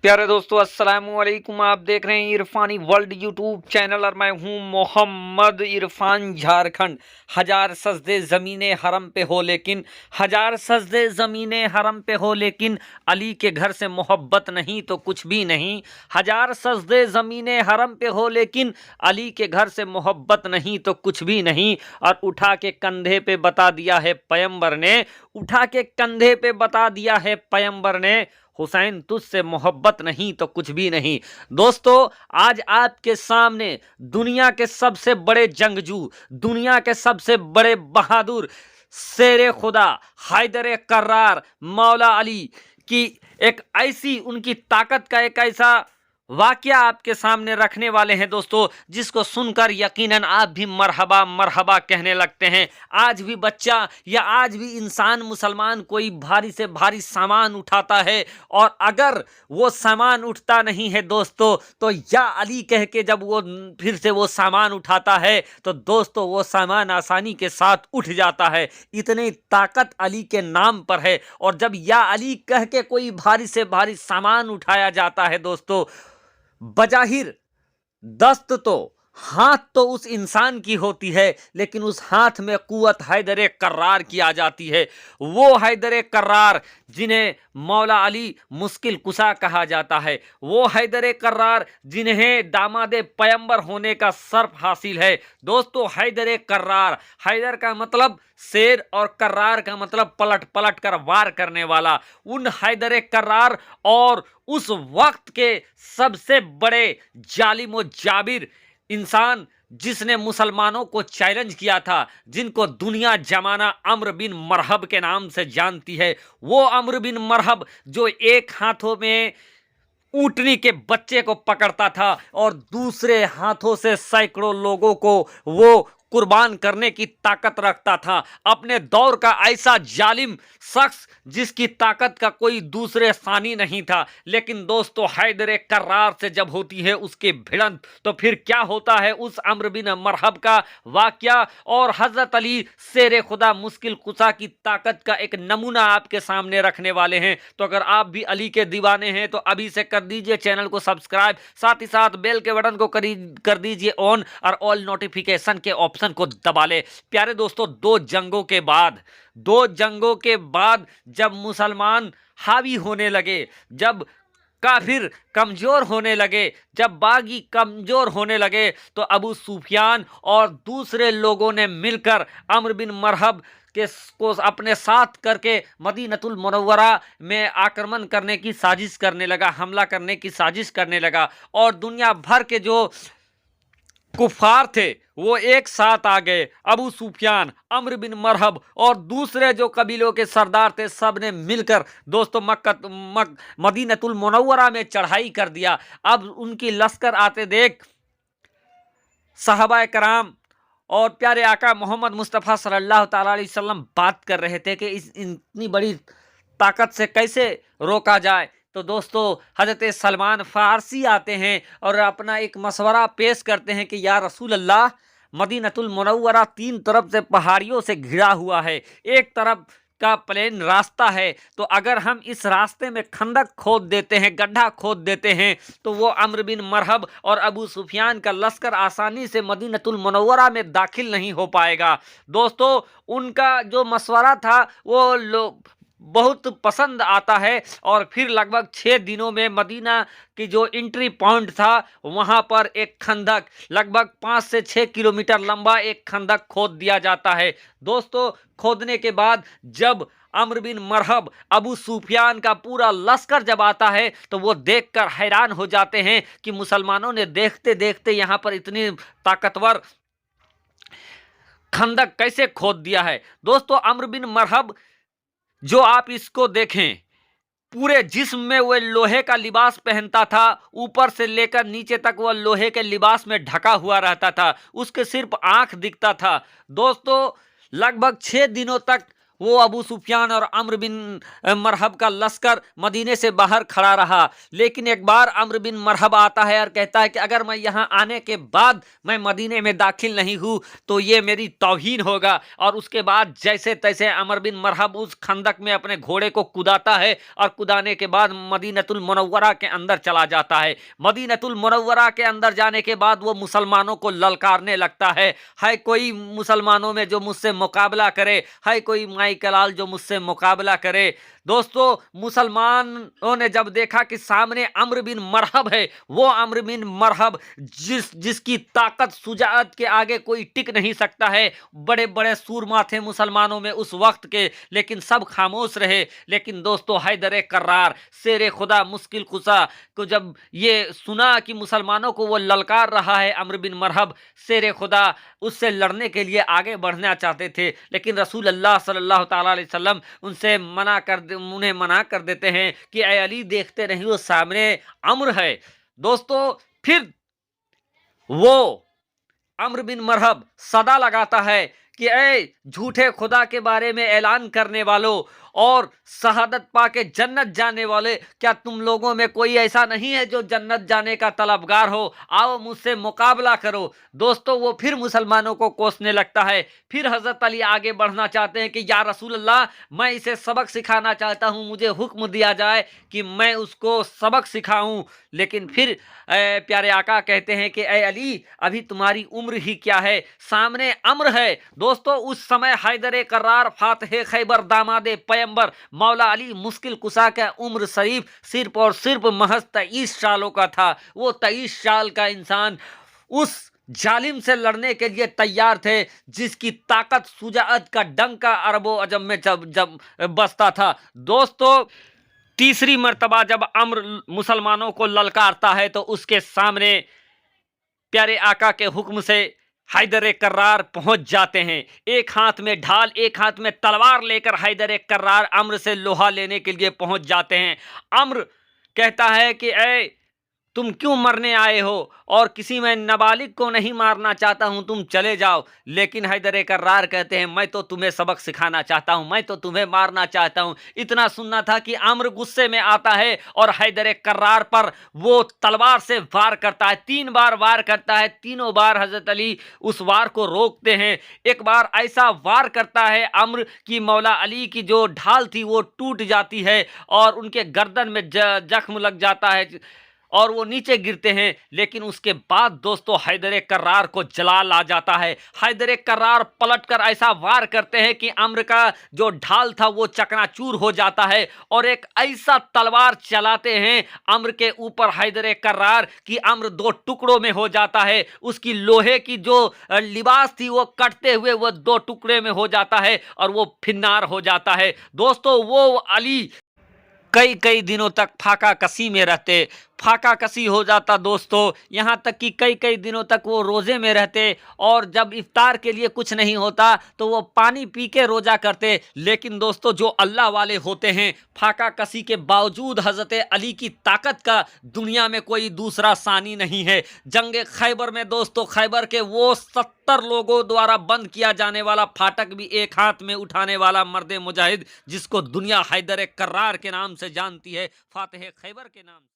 प्यारे दोस्तों अस्सलाम वालेकुम। आप देख रहे हैं इरफानी वर्ल्ड यूट्यूब चैनल और मैं हूं मोहम्मद इरफान झारखंड। हजार सजदे ज़मीने हरम पे हो लेकिन हजार सजदे ज़मीने हरम पे हो लेकिन अली के घर से मोहब्बत नहीं तो कुछ भी नहीं। हजार सजदे ज़मीने हरम पे हो लेकिन अली के घर से मोहब्बत नहीं तो कुछ भी नहीं। और उठा के कंधे पे बता दिया है पैगंबर ने, उठा के कंधे पे बता दिया है पैगंबर ने, हुसैन तुझसे मोहब्बत नहीं तो कुछ भी नहीं। दोस्तों, आज आपके सामने दुनिया के सबसे बड़े जंगजू, दुनिया के सबसे बड़े बहादुर शेर खुदा हैदर कर्रार मौला अली की एक ऐसी उनकी ताकत का एक ऐसा वाकया आपके सामने रखने वाले हैं दोस्तों, जिसको सुनकर यकीनन आप भी मरहबा मरहबा कहने लगते हैं। आज भी बच्चा या आज भी इंसान मुसलमान कोई भारी से भारी सामान उठाता है और अगर वो सामान उठता नहीं है दोस्तों तो या अली कह के जब वो फिर से वो सामान उठाता है तो दोस्तों वो सामान आसानी के साथ उठ जाता है। इतनी ताकत अली के नाम पर है। और जब या अली कह के कोई भारी से भारी सामान उठाया जाता है दोस्तों, बजाहिर दस्त तो हाथ तो उस इंसान की होती है, लेकिन उस हाथ में कुव्वत हैदर कर्रार की आ जाती है। वो हैदर कर्रार जिन्हें मौला अली मुश्किल कुशा कहा जाता है, वो हैदर कर्रार जिन्हें दामादे पैगंबर होने का सर्फ हासिल है। दोस्तों, हैदर कर्रार, हैदर का मतलब शेर और कर्रार का मतलब पलट पलट कर वार करने वाला, उन हैदर कर्रार और उस वक्त के सबसे बड़े जालिम व जाबिर इंसान जिसने मुसलमानों को चैलेंज किया था, जिनको दुनिया जमाना अम्र बिन मरहब के नाम से जानती है, वो अम्र बिन मरहब जो एक हाथों में ऊँटनी के बच्चे को पकड़ता था और दूसरे हाथों से सैकड़ों लोगों को वो कुर्बान करने की ताकत रखता था। अपने दौर का ऐसा जालिम शख्स जिसकी ताकत का कोई दूसरे सानी नहीं था। लेकिन दोस्तों, हैदर कर्रार से जब होती है उसकी भिड़ंत, तो फिर क्या होता है उस अम्र बिन मरहब का वाकया और हजरत अली शेर खुदा मुश्किल कुशा की ताकत का एक नमूना आपके सामने रखने वाले हैं। तो अगर आप भी अली के दीवाने हैं तो अभी से कर दीजिए चैनल को सब्सक्राइब, साथ ही साथ बेल के बटन को कर दीजिए ऑन और ऑल नोटिफिकेशन के ऑप्शन को दबा ले। प्यारे दोस्तों, दो जंगों के बाद जब मुसलमान हावी होने लगे, जब काफिर कमजोर होने लगे, जब बागी कमजोर होने लगे, तो अबू सुफियान और दूसरे लोगों ने मिलकर अम्र बिन मरहब को अपने साथ करके मदीनतुल मुनव्वरा में आक्रमण करने की साजिश करने लगा, हमला करने की साजिश करने लगा। और दुनिया भर के जो कुफार थे वो एक साथ आ गए। अबू सुफियान, अम्र बिन मरहब और दूसरे जो कबीलों के सरदार थे, सब ने मिलकर दोस्तों मदीनतुल मुनव्वरा में चढ़ाई कर दिया। अब उनकी लश्कर आते देख सहाबा कराम और प्यारे आका मोहम्मद मुस्तफ़ा सल्लल्लाहु ताला अलैहि वसल्लम बात कर रहे थे कि इतनी बड़ी ताकत से कैसे रोका जाए। तो दोस्तों, हज़रत सलमान फ़ारसी आते हैं और अपना एक मशवरा पेश करते हैं कि या रसूल अल्लाह, मदीनतुल मुनव्वरा तीन तरफ से पहाड़ियों से घिरा हुआ है, एक तरफ का प्लेन रास्ता है, तो अगर हम इस रास्ते में खंदक खोद देते हैं, गड्ढा खोद देते हैं, तो वो अम्र बिन मरहब और अबू सुफियान का लश्कर आसानी से मदीनतुल मुनव्वरा में दाखिल नहीं हो पाएगा। दोस्तों, उनका जो मशवरा था वो बहुत पसंद आता है और फिर लगभग 6 दिनों में मदीना की जो एंट्री पॉइंट था वहां पर एक खंदक लगभग 5 से 6 किलोमीटर लंबा एक खंदक खोद दिया जाता है। दोस्तों, खोदने के बाद जब अम्र बिन मरहब, अबू सुफियान का पूरा लश्कर जब आता है तो वो देखकर हैरान हो जाते हैं कि मुसलमानों ने देखते देखते यहाँ पर इतनी ताकतवर खंदक कैसे खोद दिया है। दोस्तों, अम्र बिन मरहब जो आप इसको देखें, पूरे जिस्म में वह लोहे का लिबास पहनता था, ऊपर से लेकर नीचे तक वह लोहे के लिबास में ढका हुआ रहता था, उसके सिर्फ आंख दिखता था। दोस्तों, लगभग 6 दिनों तक वो अबू सुफियान और अम्र बिन मरहब का लश्कर मदीने से बाहर खड़ा रहा। लेकिन एक बार अम्र बिन मरहब आता है और कहता है कि अगर मैं यहाँ आने के बाद मैं मदीने में दाखिल नहीं हूँ तो ये मेरी तौहीन होगा। और उसके बाद जैसे तैसे अमर बिन मरहब उस खंदक में अपने घोड़े को कुदाता है और कुदाने के बाद मदीनतुल मुनव्वरा के अंदर चला जाता है। मदीनतुल मुनव्वरा के अंदर जाने के बाद वो मुसलमानों को ललकारने लगता है कोई मुसलमानों में जो मुझसे मुकाबला करे, है कोई माई कलाल जो मुझसे मुकाबला करे। दोस्तों, मुसलमानों ने जब देखा कि सामने अम्र बिन मरहब है, वो अम्र बिन मरहब जिसकी ताकत शुजाअत के आगे कोई टिक नहीं सकता है। बड़े बड़े सूरमा थे मुसलमानों में उस वक्त के, लेकिन सब खामोश रहे। लेकिन दोस्तों, हैदर कर्रार शेर खुदा मुश्किल कुशा को जब ये सुना कि मुसलमानों को वो ललकार रहा है अम्र बिन मरहब, शेर खुदा उससे लड़ने के लिए आगे बढ़ना चाहते थे, लेकिन रसूल अल्लाह सल्लल्लाहु ताला अलैहि वसल्लम उन्हें मना कर देते हैं कि ऐ अली, देखते नहीं वो सामने अम्र है। दोस्तों, फिर वो अम्र बिन मरहब सदा लगाता है कि ऐ झूठे खुदा के बारे में ऐलान करने वालों और शहादत पाके जन्नत जाने वाले, क्या तुम लोगों में कोई ऐसा नहीं है जो जन्नत जाने का तलबगार हो? आओ मुझसे मुकाबला करो। दोस्तों, वो फिर मुसलमानों को कोसने लगता है। फिर हजरत अली आगे बढ़ना चाहते हैं कि या रसूल अल्लाह, मैं इसे सबक सिखाना चाहता हूँ, मुझे हुक्म दिया जाए कि मैं उसको सबक सिखाऊं। लेकिन फिर प्यारे आका कहते हैं कि ऐ अली, अभी तुम्हारी उम्र ही क्या है, सामने अम्र है। दोस्तों, उस समय हैदर कर्रार फातह खैबर दामादे पैगंबर मौला अली मुश्किल कुशा का उम्र शरीफ सिर्फ और सिर्फ महज 23 सालों का था। वो 23 साल का इंसान उस जालिम से लड़ने के लिए तैयार थे जिसकी ताकत शुजाअत का डंका अरबों अजम में जब बसता था। दोस्तों, तीसरी मर्तबा जब अम्र मुसलमानों को ललकारता है तो उसके सामने प्यारे आका के हुक्म से हैदर कर्रार पहुंच जाते हैं। एक हाथ में ढाल, एक हाथ में तलवार लेकर हैदर कर्रार अम्र से लोहा लेने के लिए पहुंच जाते हैं। अम्र कहता है कि ऐ, तुम क्यों मरने आए हो? और किसी मैं नाबालिग को नहीं मारना चाहता हूं, तुम चले जाओ। लेकिन हैदर कर्रार कहते हैं, मैं तो तुम्हें सबक सिखाना चाहता हूं, मैं तो तुम्हें मारना चाहता हूं। इतना सुनना था कि अम्र गुस्से में आता है और हैदर कर्रार पर वो तलवार से वार करता है। 3 बार वार करता है। तीनों बार हजरत अली उस वार को रोकते हैं। एक बार ऐसा वार करता है अम्र कि मौला अली की जो ढाल थी वो टूट जाती है और उनके गर्दन में जख्म लग जाता है और वो नीचे गिरते हैं। लेकिन उसके बाद दोस्तों, हैदर कर्रार को जलाल आ जाता है। हैदर कर्रार पलटकर ऐसा वार करते हैं कि अम्र का जो ढाल था वो चकनाचूर हो जाता है और एक ऐसा तलवार चलाते हैं अम्र के ऊपर हैदर कर्रार कि अम्र 2 टुकड़ों में हो जाता है। उसकी लोहे की जो लिबास थी वो कटते हुए वो 2 टुकड़े में हो जाता है और वो फिन्नार हो जाता है। दोस्तों, वो अली कई कई दिनों तक फाका कसी में रहते, फाका कसी हो जाता दोस्तों, यहाँ तक कि कई कई दिनों तक वो रोज़े में रहते और जब इफ्तार के लिए कुछ नहीं होता तो वो पानी पी के रोज़ा करते। लेकिन दोस्तों, जो अल्लाह वाले होते हैं, फाका कसी के बावजूद हज़रत अली की ताकत का दुनिया में कोई दूसरा सानी नहीं है। जंग खैबर में दोस्तों, खैबर के वो 70 लोगों द्वारा बंद किया जाने वाला फाटक भी एक हाथ में उठाने वाला मर्द मुजाहिद, जिसको दुनिया हैदर कर्रार के नाम से जानती है, फातह खैबर के नाम।